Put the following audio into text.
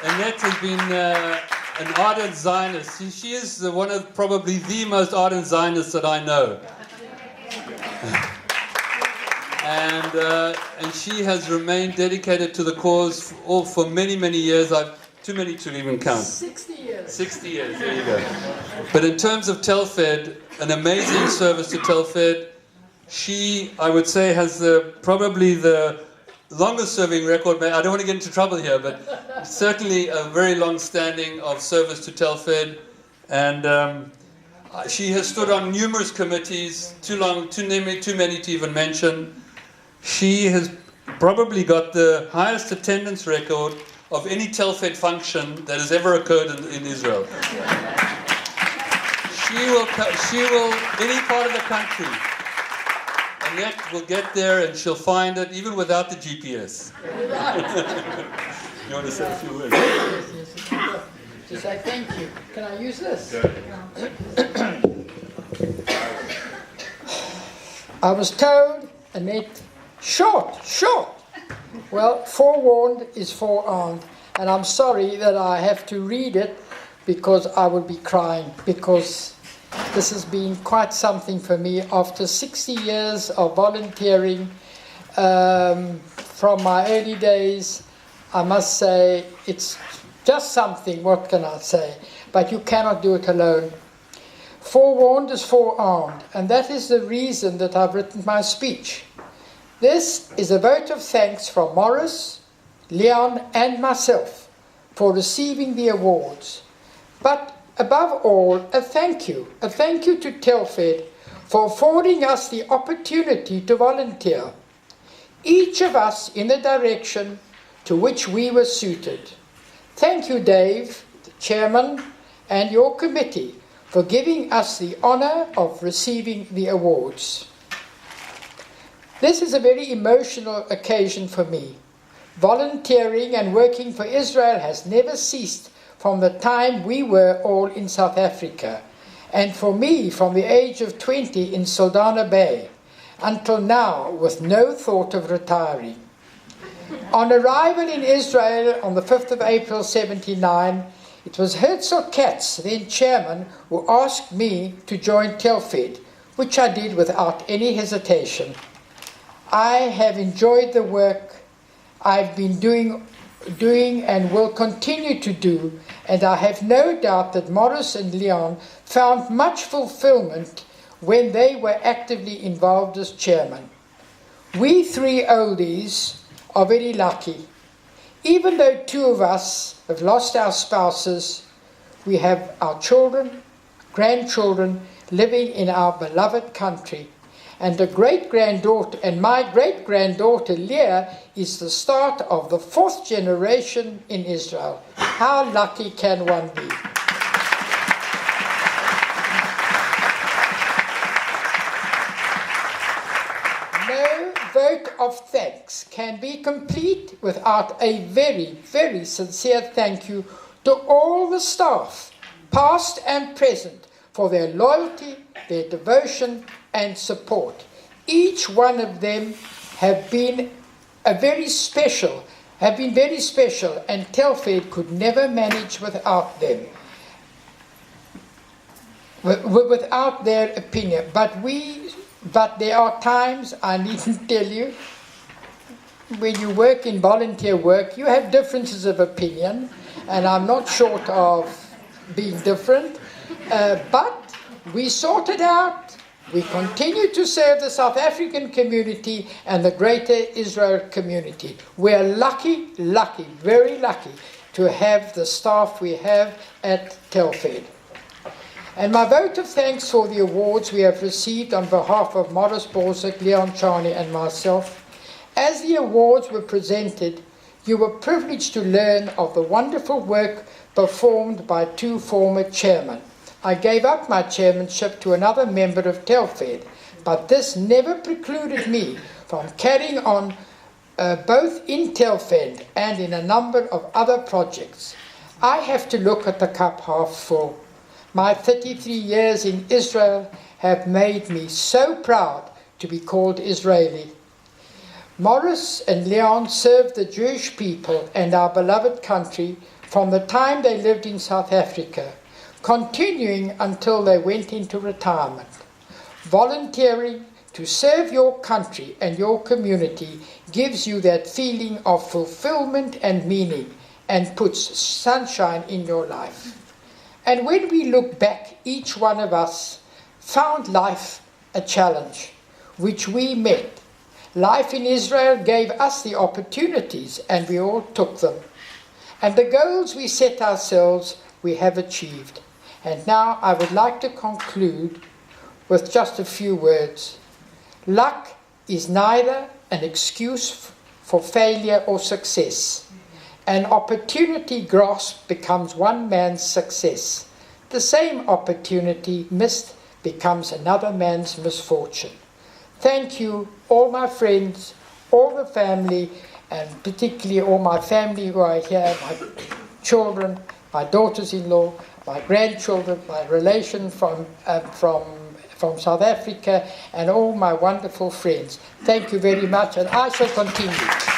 Annette has been an ardent Zionist. She is one of probably the most ardent Zionists that I know. And she has remained dedicated to the cause for many, many years. Too many to even count. 60 years. 60 years, there you go. But in terms of Telfed, an amazing service to Telfed. She, I would say, has probably the longest serving record. I don't want to get into trouble here, but certainly a very long standing of service to Telfed. And she has stood on numerous committees, too many to even mention. She has probably got the highest attendance record of any Telfed function that has ever occurred in Israel. She will, any part of the country, Annette will get there and she'll find it even without the GPS. You want to say a few words? Yes. To say thank you. Can I use this? I was told, Annette, short. Well, forewarned is forearmed, and I'm sorry that I have to read it because I will be crying, because this has been quite something for me. After 60 years of volunteering from my early days, I must say it's just something, what can I say? But you cannot do it alone. Forewarned is forearmed, and that is the reason that I've written my speech. This is a vote of thanks from Morris, Leon, and myself for receiving the awards. But above all, a thank you to Telfed for affording us the opportunity to volunteer, each of us in the direction to which we were suited. Thank you, Dave, the chairman, and your committee for giving us the honor of receiving the awards. This is a very emotional occasion for me. Volunteering and working for Israel has never ceased from the time we were all in South Africa, and for me from the age of 20 in Saldanha Bay until now, with no thought of retiring. On arrival in Israel on the 5th of April 1979, it was Herzl Katz, then chairman, who asked me to join Telfed, which I did without any hesitation. I have enjoyed the work I've been doing and will continue to do, and I have no doubt that Morris and Leon found much fulfillment when they were actively involved as chairman. We three oldies are very lucky. Even though two of us have lost our spouses, we have our children, grandchildren living in our beloved country. And a great-granddaughter, and my great-granddaughter Leah is the start of the 4th generation in Israel. How lucky can one be? No vote of thanks can be complete without a very, very sincere thank you to all the staff, past and present, for their loyalty, their devotion, and support. Each one of them have been very special, and Telfed could never manage without them, without their opinion. But there are times, I needn't tell you, when you work in volunteer work, you have differences of opinion, and I'm not short of being different, but we sort it out. We continue to serve the South African community and the greater Israel community. We are lucky, very lucky to have the staff we have at Telfed. And my vote of thanks for the awards we have received on behalf of Morris Borsuk, Leon Charney and myself. As the awards were presented, you were privileged to learn of the wonderful work performed by two former chairmen. I gave up my chairmanship to another member of Telfed, but this never precluded me from carrying on both in Telfed and in a number of other projects. I have to look at the cup half full. My 33 years in Israel have made me so proud to be called Israeli. Maurice and Leon served the Jewish people and our beloved country from the time they lived in South Africa, continuing until they went into retirement. Volunteering to serve your country and your community gives you that feeling of fulfillment and meaning and puts sunshine in your life. And when we look back, each one of us found life a challenge, which we met. Life in Israel gave us the opportunities, and we all took them. And the goals we set ourselves, we have achieved. And now I would like to conclude with just a few words. Luck is neither an excuse for failure or success. An opportunity grasped becomes one man's success. The same opportunity missed becomes another man's misfortune. Thank you, all my friends, all the family, and particularly all my family who are here, my children, my daughters-in-law, my grandchildren, my relation from South Africa, and all my wonderful friends. Thank you very much, and I shall continue.